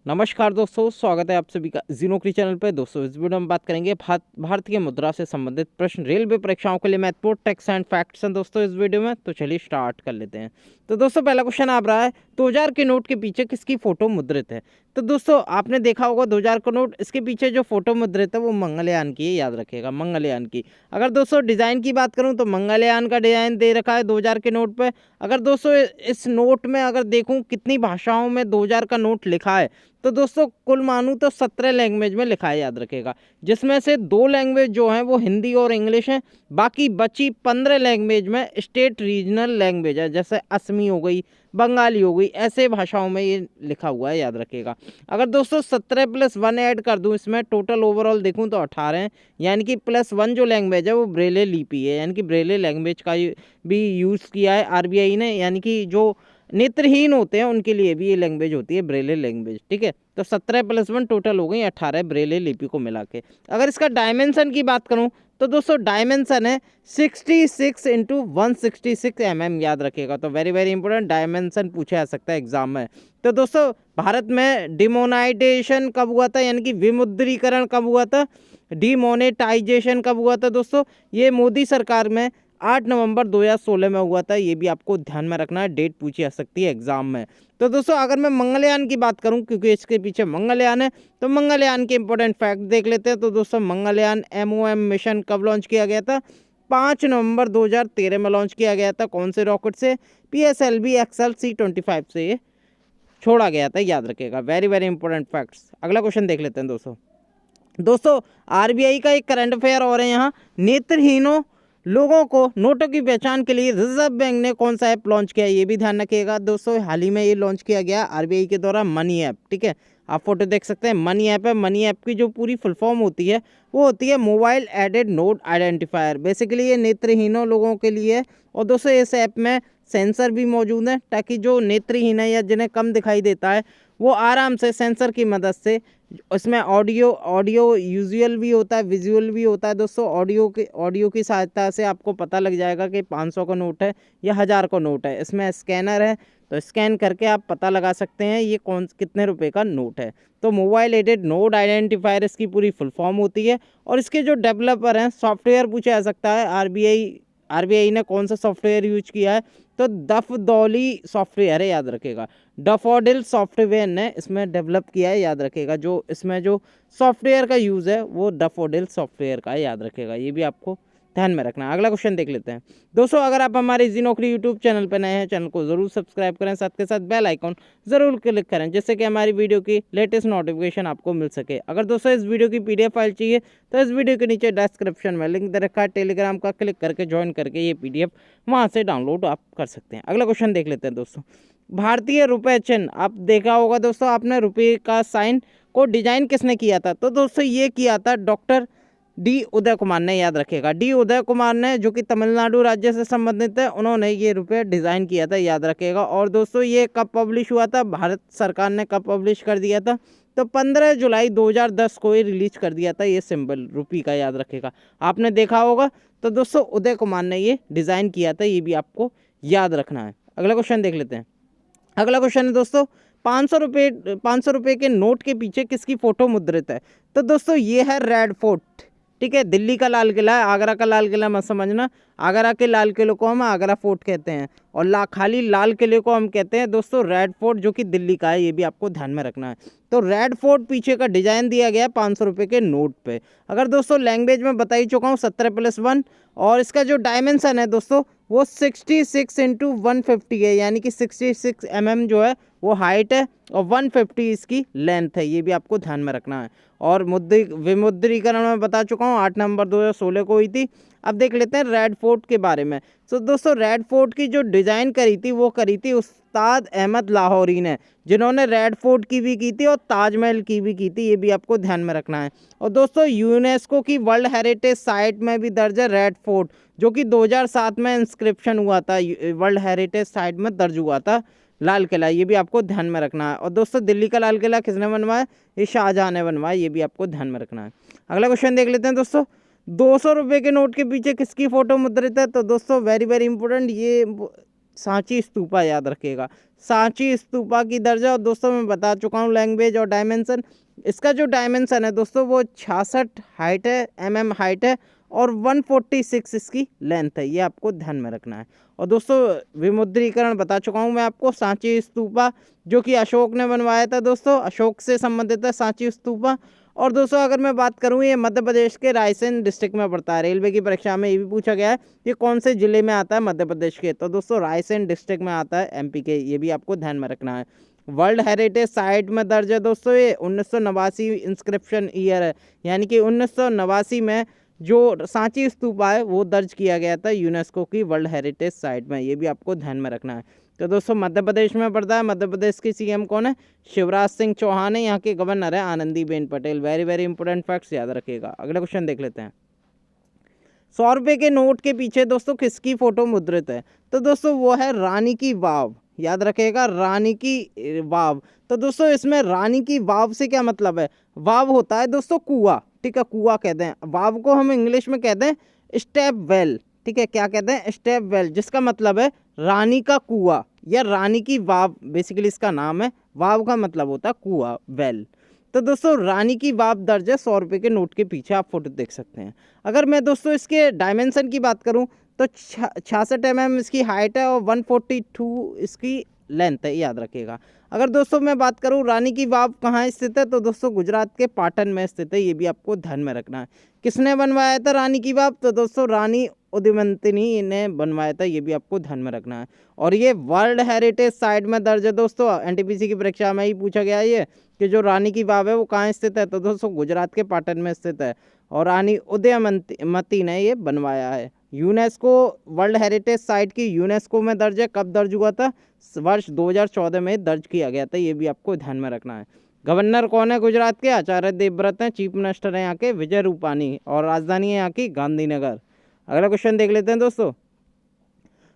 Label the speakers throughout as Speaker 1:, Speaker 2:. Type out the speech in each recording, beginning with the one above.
Speaker 1: नमस्कार दोस्तों, स्वागत है आप सभी का जी नौकरी चैनल पे। दोस्तों इस वीडियो में बात करेंगे भारतीय मुद्रा से संबंधित प्रश्न, रेलवे परीक्षाओं के लिए महत्वपूर्ण टैक्स एंड फैक्ट्स हैं दोस्तों इस वीडियो में। तो चलिए स्टार्ट कर लेते हैं। तो दोस्तों पहला क्वेश्चन आ रहा है, 2000 के नोट के पीछे किसकी फोटो मुद्रित है। तो दोस्तों आपने देखा होगा 2000 का नोट, इसके पीछे जो फोटो मुद्रित है वो मंगलयान की है, याद रखिएगा मंगलयान की। अगर दोस्तों डिजाइन की बात करूं तो मंगलयान का डिजाइन दे रखा है 2000 के नोट पे। अगर दोस्तों इस नोट में अगर देखूं कितनी भाषाओं में 2000 का नोट लिखा है, तो दोस्तों कुल मानूं तो 17 लैंग्वेज में लिखा है, याद रखेगा। जिसमें से 2 लैंग्वेज जो हैं वो हिंदी और इंग्लिश हैं। बाकी बची 15 लैंग्वेज में स्टेट रीजनल लैंग्वेज है, जैसे असमी हो गई, बंगाली हो गई, ऐसे भाषाओं में ये लिखा हुआ है, याद रखेगा। अगर दोस्तों 17 + 1 ऐड कर दूं इसमें, टोटल ओवरऑल देखूं तो 18 हैं। यानी कि +1 जो लैंग्वेज है वो ब्रेले लिपि है, यानी कि ब्रेले लैंग्वेज का भी यूज़ किया है आरबीआई ने। यानी कि जो नेत्रहीन होते हैं उनके लिए भी ये लैंग्वेज होती है ब्रेले लैंग्वेज, ठीक है। तो 17 + 1 टोटल हो गई 18 ब्रेले लिपि को मिला के। अगर इसका डायमेंशन की बात करूं तो दोस्तों डायमेंशन है 66 × 166 याद रखिएगा। तो वेरी वेरी इंपॉर्टेंट, डायमेंशन पूछा जा सकता है एग्जाम में। तो दोस्तों भारत में डिमोनाइजेशन कब हुआ था, यानी कि विमुद्रीकरण कब हुआ था, डिमोनेटाइजेशन कब हुआ था दोस्तों, ये मोदी सरकार में 8 नवंबर 2016 में हुआ था। ये भी आपको ध्यान में रखना है, डेट पूछी जा सकती है एग्जाम में। तो दोस्तों अगर मैं मंगलयान की बात करूं, क्योंकि इसके पीछे मंगलयान है, तो मंगलयान के इंपॉर्टेंट फैक्ट देख लेते हैं। तो दोस्तों मंगलयान MOM मिशन कब लॉन्च किया गया था, 5 नवंबर 2013 में लॉन्च किया गया था। कौन से रॉकेट से, PSLV XL C-25 से ये छोड़ा गया था, याद रखिएगा। Very very important facts. अगला क्वेश्चन देख लेते हैं दोस्तों आरबीआई का एक करंट अफेयर और है यहाँ, नेत्रहीनों लोगों को नोटों की पहचान के लिए रिजर्व बैंक ने कौन सा ऐप लॉन्च किया है, ये भी ध्यान रखिएगा दोस्तों। हाल ही में ये लॉन्च किया गया आरबीआई के द्वारा, मनी ऐप, ठीक है। आप फोटो देख सकते हैं, मनी ऐप है। मनी ऐप की जो पूरी फुल फॉर्म होती है वो होती है mobile aided note identifier. Basically ये नेत्रहीनों लोगों के लिए है। और दोस्तों इस ऐप में सेंसर भी मौजूद है, ताकि जो नेत्रहीन है या जिन्हें कम दिखाई देता है वो आराम से सेंसर की मदद से, इसमें ऑडियो यूजुअल भी होता है, विजुअल भी होता है दोस्तों। ऑडियो की सहायता से आपको पता लग जाएगा कि 500 का नोट है या 1000 का नोट है। इसमें स्कैनर है, तो स्कैन करके आप पता लगा सकते हैं ये कितने रुपए का नोट है। तो मोबाइल एडेड नोट आइडेंटिफायर इसकी पूरी फुल फॉर्म होती है। और इसके जो डेवलपर हैं, सॉफ्टवेयर पूछा जा सकता है, आरबीआई ने कौन सा सॉफ्टवेयर यूज किया है, तो डफडोली सॉफ्टवेयर है, याद रखेगा। डफोडिल सॉफ्टवेयर ने इसमें डेवलप किया है, याद रखेगा। जो इसमें जो सॉफ्टवेयर का यूज़ है वो डफोडिल सॉफ्टवेयर का है, याद रखेगा। ये भी आपको ध्यान में रखना है। अगला क्वेश्चन देख लेते हैं दोस्तों। अगर आप हमारे जी नौकरी यूट्यूब चैनल पर नए हैं, चैनल को जरूर सब्सक्राइब करें, साथ के साथ बेल आइकॉन जरूर क्लिक करें, जिससे कि हमारी वीडियो की लेटेस्ट नोटिफिकेशन आपको मिल सके। अगर दोस्तों इस वीडियो की PDF फाइल चाहिए तो इस वीडियो के नीचे डिस्क्रिप्शन में लिंक दे रखा है टेलीग्राम का, क्लिक करके ज्वाइन करके ये PDF वहाँ से डाउनलोड आप कर सकते हैं। अगला क्वेश्चन देख लेते हैं दोस्तों। भारतीय रुपए चिन्ह, आप देखा होगा दोस्तों आपने, रुपये का साइन को डिजाइन किसने किया था, तो दोस्तों ये किया था डॉक्टर D उदय कुमार ने, याद रखेगा। D उदय कुमार ने, जो कि तमिलनाडु राज्य से संबंधित है, उन्होंने ये रुपये डिज़ाइन किया था, याद रखेगा। और दोस्तों ये कब पब्लिश हुआ था, भारत सरकार ने कब पब्लिश कर दिया था, तो 15 जुलाई 2010 को ये रिलीज कर दिया था, ये सिंबल रुपये का, याद रखेगा। आपने देखा होगा। तो दोस्तों उदय कुमार ने ये डिज़ाइन किया था, ये भी आपको याद रखना है। अगला क्वेश्चन देख लेते हैं। अगला क्वेश्चन है दोस्तों, 500 रुपये के नोट के पीछे किसकी फोटो मुद्रित है, तो दोस्तों ये है रेड फोर्ट, ठीक है। दिल्ली का लाल किला है, आगरा का लाल किला मत समझना। आगरा के लाल किले को हम आगरा फोर्ट कहते हैं, और खाली लाल किले को हम कहते हैं दोस्तों रेड फोर्ट, जो कि दिल्ली का है। ये भी आपको ध्यान में रखना है। तो रेड फोर्ट पीछे का डिजाइन दिया गया है 500 रुपये के नोट पे। अगर दोस्तों लैंग्वेज में बता ही चुका हूँ, 17 + 1। और इसका जो डायमेंशन है दोस्तों वो 66 × 150 है, यानी कि 66 जो है वो हाइट है, और 150 इसकी लेंथ है। ये भी आपको ध्यान में रखना है। और विमुद्रीकरण में बता चुका हूँ, 8 नवंबर 2016 को हुई थी। अब देख लेते हैं रेड फोर्ट के बारे में। तो दोस्तों रेड फोर्ट की जो डिज़ाइन करी थी वो करी थी उस्ताद अहमद लाहौरी ने, जिन्होंने रेड फोर्ट की भी की थी और ताजमहल की भी की थी। ये भी आपको ध्यान में रखना है। और दोस्तों यूनेस्को की वर्ल्ड हेरिटेज साइट में भी दर्ज है रेड फोर्ट, जो कि 2007 में इंस्क्रिप्शन हुआ था, वर्ल्ड हेरिटेज साइट में दर्ज हुआ था लाल किला। ये भी आपको ध्यान में रखना है। और दोस्तों दिल्ली का लाल किला किसने बनवाया, ये शाहजहां ने बनवाया। ये भी आपको ध्यान में रखना है। अगला क्वेश्चन देख लेते हैं दोस्तों। 200 रुपये के नोट के पीछे किसकी फोटो मुद्रित है, तो दोस्तों वेरी वेरी इंपॉर्टेंट, ये सांची स्तूपा, याद रखिएगा सांची स्तूपा की दर्जा। और दोस्तों मैं बता चुका हूँ लैंग्वेज और डायमेंशन। इसका जो डायमेंशन है दोस्तों वो 66 हाइट है, हाइट है, और 146 इसकी लेंथ है, ये आपको ध्यान में रखना है। और दोस्तों विमुद्रीकरण बता चुका हूँ मैं आपको, सांची स्तूपा जो कि अशोक ने बनवाया था दोस्तों, अशोक से संबंधित है सांची स्तूपा। और दोस्तों अगर मैं बात करूँ, ये मध्य प्रदेश के रायसेन डिस्ट्रिक्ट में पड़ता है। रेलवे की परीक्षा में ये भी पूछा गया है ये कौन से जिले में आता है मध्य प्रदेश के, तो दोस्तों रायसेन डिस्ट्रिक्ट में आता है एमपी के, ये भी आपको ध्यान में रखना है। वर्ल्ड हेरिटेज साइट में दर्ज है दोस्तों, ये 1989 इंस्क्रिप्शन ईयर है, यानी कि 1989 में जो सांची स्तूपा है वो दर्ज किया गया था यूनेस्को की वर्ल्ड हेरिटेज साइट में, ये भी आपको ध्यान में रखना है। तो दोस्तों मध्य प्रदेश में पड़ता है। मध्य प्रदेश के सीएम कौन है? शिवराज सिंह चौहान है। यहाँ के गवर्नर है Anandiben Patel. Very very important facts याद रखिएगा। अगला क्वेश्चन देख लेते हैं। 100 रुपये के नोट के पीछे दोस्तों किसकी फोटो मुद्रित है? तो दोस्तों वो है रानी की वाव, याद रखिएगा रानी की वाव। तो दोस्तों इसमें रानी की वाव से क्या मतलब है? वाव होता है दोस्तों कुआं, ठीक है, कुआं कहते हैं। वाव को हम इंग्लिश में कहते हैं स्टेप वेल, ठीक है, क्या कहते हैं? स्टेप वेल, जिसका मतलब है रानी का कुआं या रानी की वाव, बेसिकली इसका नाम है। वाव का मतलब होता है कुआं, वेल। तो दोस्तों रानी की वाव दर्ज है 100 रुपये के नोट के पीछे, आप फोटो देख सकते हैं। अगर मैं दोस्तों इसके डायमेंशन की बात करूं तो 66 इसकी हाइट है और 142 इसकी लेंथ है, याद रखिएगा। अगर दोस्तों मैं बात करूं रानी की वाव कहाँ स्थित है, तो दोस्तों गुजरात के पाटन में स्थित है, ये भी आपको ध्यान में रखना है। किसने बनवाया था रानी की वाव? तो दोस्तों रानी उदयमंतिनी ने बनवाया था, ये भी आपको ध्यान में रखना है। और ये वर्ल्ड हेरिटेज साइट में दर्ज है दोस्तों। एनटीपीसी की परीक्षा में ही पूछा गया है ये कि जो रानी की वाव है वो कहाँ स्थित है, तो दोस्तों गुजरात के पाटन में स्थित है, और रानी उदयमती ने ये बनवाया है। यूनेस्को वर्ल्ड हेरिटेज साइट की यूनेस्को में दर्ज है। कब दर्ज हुआ था? वर्ष 2014 में दर्ज किया गया था, ये भी आपको ध्यान में रखना है। गवर्नर कौन है गुजरात के? आचार्य देवव्रत हैं। चीफ मिनिस्टर है यहाँ के विजय रूपानी, और राजधानी है यहाँ की गांधीनगर। अगला क्वेश्चन देख लेते हैं दोस्तों।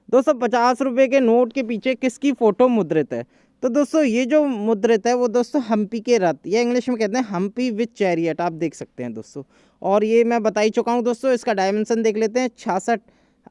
Speaker 1: 50 रुपये के नोट के पीछे किसकी फोटो मुद्रित है? तो दोस्तों ये जो मुद्रित है वो दोस्तों हम्पी के रथ, या इंग्लिश में कहते हैं हम्पी विथ चैरियट, आप देख सकते हैं दोस्तों। और ये मैं बता ही चुका हूँ दोस्तों। इसका डायमेंशन देख लेते हैं। 66,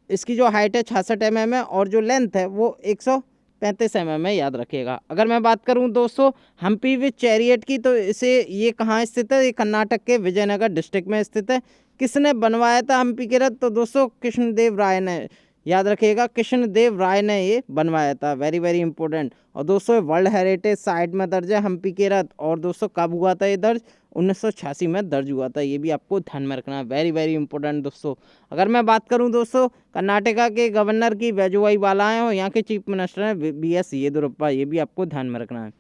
Speaker 1: इसकी जो हाइट है 66 है, और जो लेंथ है वो 135 है, याद रखिएगा। अगर मैं बात करूँ दोस्तों हम्पी विथ चैरियट की, तो इसे ये कहाँ स्थित है? ये कर्नाटक के विजयनगर डिस्ट्रिक्ट में स्थित है। किसने बनवाया था हम्पी के रथ? तो दोस्तों कृष्णदेव राय ने, याद रखिएगा कृष्णदेव राय ने ये बनवाया था। Very very important. और दोस्तों वर्ल्ड हेरिटेज साइट में दर्ज है हम्पी के रथ। और दोस्तों कब हुआ था ये दर्ज? 1986 में दर्ज हुआ था, ये भी आपको ध्यान में रखना है। वेरी वेरी इंपॉर्टेंट दोस्तों। अगर मैं बात करूं दोस्तों कर्नाटका के गवर्नर की वजुभाई वाला है, और यहाँ के चीफ मिनिस्टर हैं BS येदियुरप्पा, ये भी आपको ध्यान में रखना है।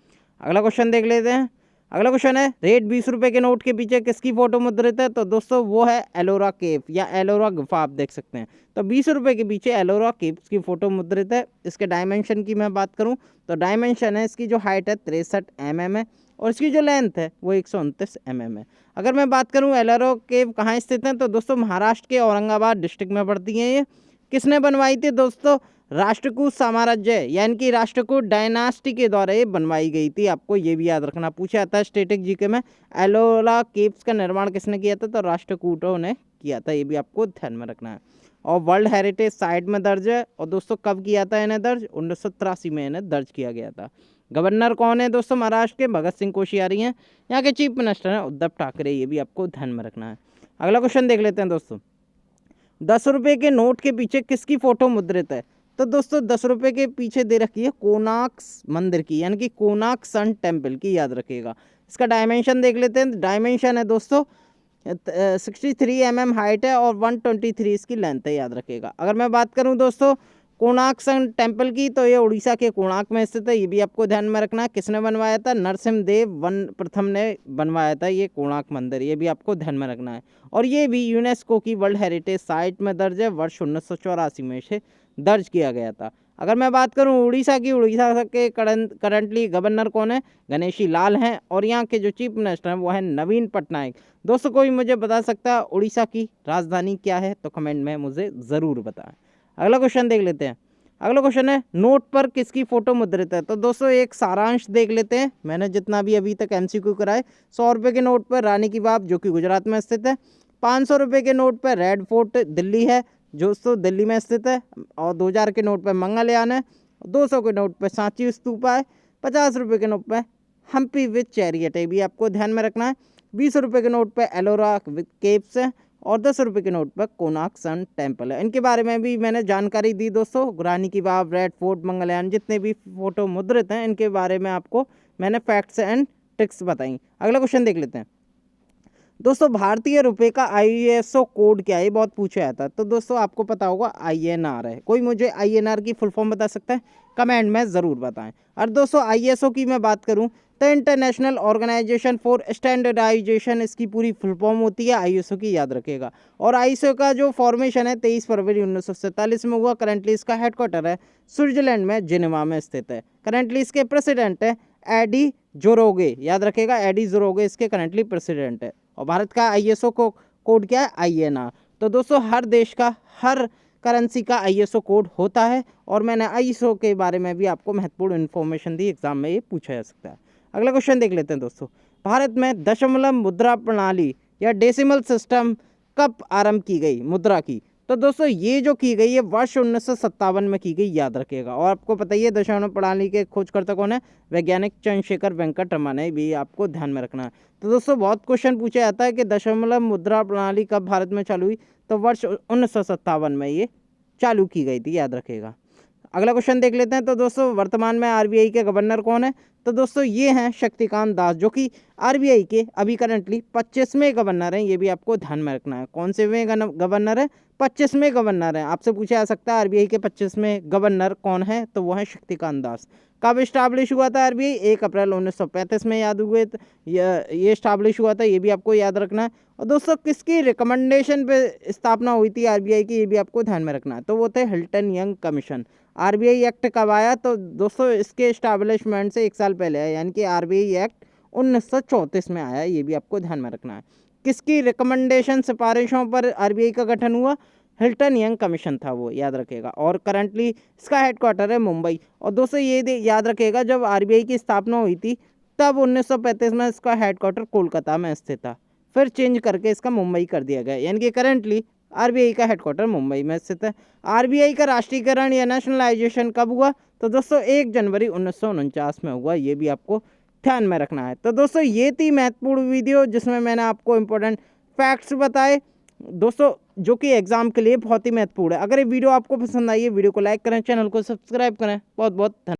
Speaker 1: अगला क्वेश्चन देख लेते हैं। अगला क्वेश्चन है रेट 20 रुपये के नोट के पीछे किसकी फोटो मुद्रित है? तो दोस्तों वो है एलोरा केव या एलोरा गुफा, आप देख सकते हैं। तो 20 रुपये के पीछे एलोरा केव्स की फोटो मुद्रित है। इसके डायमेंशन की मैं बात करूं तो डायमेंशन है इसकी जो हाइट है 63 है, और इसकी जो लेंथ है वो 129 है। अगर मैं बात करूं एलोरा केव कहाँ स्थित है, तो दोस्तों महाराष्ट्र के औरंगाबाद डिस्ट्रिक्ट में पड़ती हैं ये। किसने बनवाई थी दोस्तों? राष्ट्रकूट साम्राज्य यानी कि राष्ट्रकूट डायनास्टी के द्वारा ये बनवाई गई थी, आपको ये भी याद रखना। पूछा था स्टैटिक जीके में एलोरा केव्स का निर्माण किसने किया था? तो राष्ट्रकूटों ने किया था, ये भी आपको ध्यान में रखना है। और वर्ल्ड हेरिटेज साइट में दर्ज है। और दोस्तों कब किया था इन्हें दर्ज? 1983 में इन्हें दर्ज किया गया था। गवर्नर कौन है दोस्तों महाराष्ट्र के? भगत सिंह कोश्यारी हैं। यहाँ के चीफ मिनिस्टर हैं उद्धव ठाकरे, ये भी आपको ध्यान में रखना है। अगला क्वेश्चन देख लेते हैं दोस्तों। 10 रुपये के नोट के पीछे किसकी फोटो मुद्रित है? तो दोस्तों 10 रुपये के पीछे दे रखी है कोणार्क मंदिर की, यानी कि कोणार्क सन टेम्पल की, याद रखिएगा। इसका डायमेंशन देख लेते हैं। डायमेंशन है दोस्तों 63 हाइट है और 123 इसकी लेंथ है, याद रखिएगा। अगर मैं बात करूं दोस्तों कोणार्क सन टेम्पल की, तो ये उड़ीसा के कोणार्क में स्थित है, ये भी आपको ध्यान में रखना है। किसने बनवाया था? नरसिम्हदेव वन प्रथम ने बनवाया था ये कोणार्क मंदिर, ये भी आपको ध्यान में रखना है। और ये भी यूनेस्को की वर्ल्ड हेरिटेज साइट में दर्ज है, वर्ष 1984 में इसे दर्ज किया गया था। अगर मैं बात करूं उड़ीसा की, उड़ीसा के करंटली गवर्नर कौन है? गणेशी लाल हैं। और यहाँ के जो चीफ मिनिस्टर हैं वो है नवीन पटनायक। दोस्तों कोई मुझे बता सकता है उड़ीसा की राजधानी क्या है? तो कमेंट में मुझे ज़रूर बताएं। अगला क्वेश्चन देख लेते हैं। अगला क्वेश्चन है नोट पर किसकी फोटो मुद्रित है? तो दोस्तों एक सारांश देख लेते हैं। मैंने जितना भी अभी तक MCQ कराए, 100 रुपये के नोट पर रानी की वाव जो कि गुजरात में स्थित है, 500 रुपये के नोट पर रेड फोर्ट दिल्ली है जो दोस्तों दिल्ली में स्थित है, और 2000 के नोट पर मंगलयान है, 200 के नोट पे सांची स्तूपा है, 50 रुपये के नोट पे हम्पी विथ चैरियट है, भी आपको ध्यान में रखना है। 20 रुपये के नोट पे एलोरा विथ केव्स है और 10 रुपये के नोट पर कोणार्क सन टेम्पल है। इनके बारे में भी मैंने जानकारी दी दोस्तों। रानी की वाव, रेड फोर्ट, मंगलयान, जितने भी फोटो मुद्रित हैं इनके बारे में आपको मैंने फैक्ट्स एंड ट्रिक्स बताई। अगला क्वेश्चन देख लेते हैं दोस्तों, भारतीय रुपए का ISO कोड क्या है, ये बहुत पूछा जाता है। तो दोस्तों आपको पता होगा INR है। कोई मुझे INR की फुल फॉर्म बता सकता है? कमेंट में ज़रूर बताएं। और दोस्तों ISO की मैं बात करूं तो इंटरनेशनल ऑर्गेनाइजेशन फॉर स्टैंडर्डाइजेशन, इसकी पूरी फुल फॉर्म होती है ISO की, याद रखिएगा। और ISO का जो फॉर्मेशन है 23 फरवरी 1947 में हुआ। करंटली इसका हेडक्वार्टर है स्विट्जरलैंड में जिनेवा में स्थित है। करंटली इसके प्रेसिडेंट है एडी जोरोगे, याद रखिएगा, एडी जोरोगे इसके करंटली प्रेसिडेंट है। और भारत का ISO को कोड क्या है? INR। तो दोस्तों हर देश का, हर करेंसी का ISO कोड होता है और मैंने ISO के बारे में भी आपको महत्वपूर्ण इन्फॉर्मेशन दी, एग्जाम में ये पूछा जा सकता है। अगला क्वेश्चन देख लेते हैं दोस्तों, भारत में दशमलव मुद्रा प्रणाली या डेसिमल सिस्टम कब आरंभ की गई मुद्रा की? तो दोस्तों ये जो की गई है वर्ष 1957 में की गई, याद रखिएगा। और आपको पता ही है दशमलव प्रणाली के खोजकर्ता कौन है? वैज्ञानिक चंद्रशेखर वेंकट रमन है, भी आपको ध्यान में रखना है। तो दोस्तों बहुत क्वेश्चन पूछा जाता है कि दशमलव मुद्रा प्रणाली कब भारत में चालू हुई? तो वर्ष 1957 में ये चालू की गई थी, याद रखिएगा। अगला क्वेश्चन देख लेते हैं। तो दोस्तों वर्तमान में RBI के गवर्नर कौन है? तो दोस्तों ये हैं शक्तिकांत दास, जो कि RBI के अभी करंटली 25वें गवर्नर हैं, ये भी आपको ध्यान में रखना है। कौन से वे गवर्नर है? 25वें गवर्नर हैं। आपसे पूछा जा सकता है RBI के 25वें गवर्नर कौन है? तो वो है शक्तिकांत दास। कब इस्टाब्लिश हुआ था RBI? 1 अप्रैल 1935 में याद हुए ये इस्टाब्लिश हुआ था, ये भी आपको याद रखना है। और दोस्तों किसकी रिकमेंडेशन पे स्थापना हुई थी RBI की, ये भी आपको ध्यान में रखना है। तो वो थे Hilton young commission. RBI act कब आया? तो दोस्तों इसके इस्टाब्लिशमेंट से 1 साल पहले है, यानी कि RBI एक्ट 1934 में आया, ये भी आपको ध्यान में रखना है। किसकी रिकमेंडेशन, सिफारिशों पर RBI का गठन हुआ? हिल्टन यंग कमीशन था वो, याद रखिएगा। और करंटली इसका हेडक्वार्टर है मुंबई। और दोस्तों ये याद रखिएगा, जब RBI की स्थापना हुई थी तब 1935 में इसका हेडक्वार्टर कोलकाता में स्थित था, फिर चेंज करके इसका मुंबई कर दिया गया, यानी कि करंटली RBI का हेडक्वार्टर मुंबई में स्थित है। RBI का राष्ट्रीयकरण या नेशनलाइजेशन कब हुआ? तो दोस्तों 1 जनवरी 1949 में हुआ, ये भी आपको ध्यान में रखना है। तो दोस्तों ये थी महत्वपूर्ण वीडियो जिसमें मैंने आपको इंपॉर्टेंट फैक्ट्स बताए दोस्तों, जो कि एग्जाम के लिए बहुत ही महत्वपूर्ण है। अगर ये वीडियो आपको पसंद आई है, वीडियो को लाइक करें, चैनल को सब्सक्राइब करें। बहुत बहुत धन्यवाद।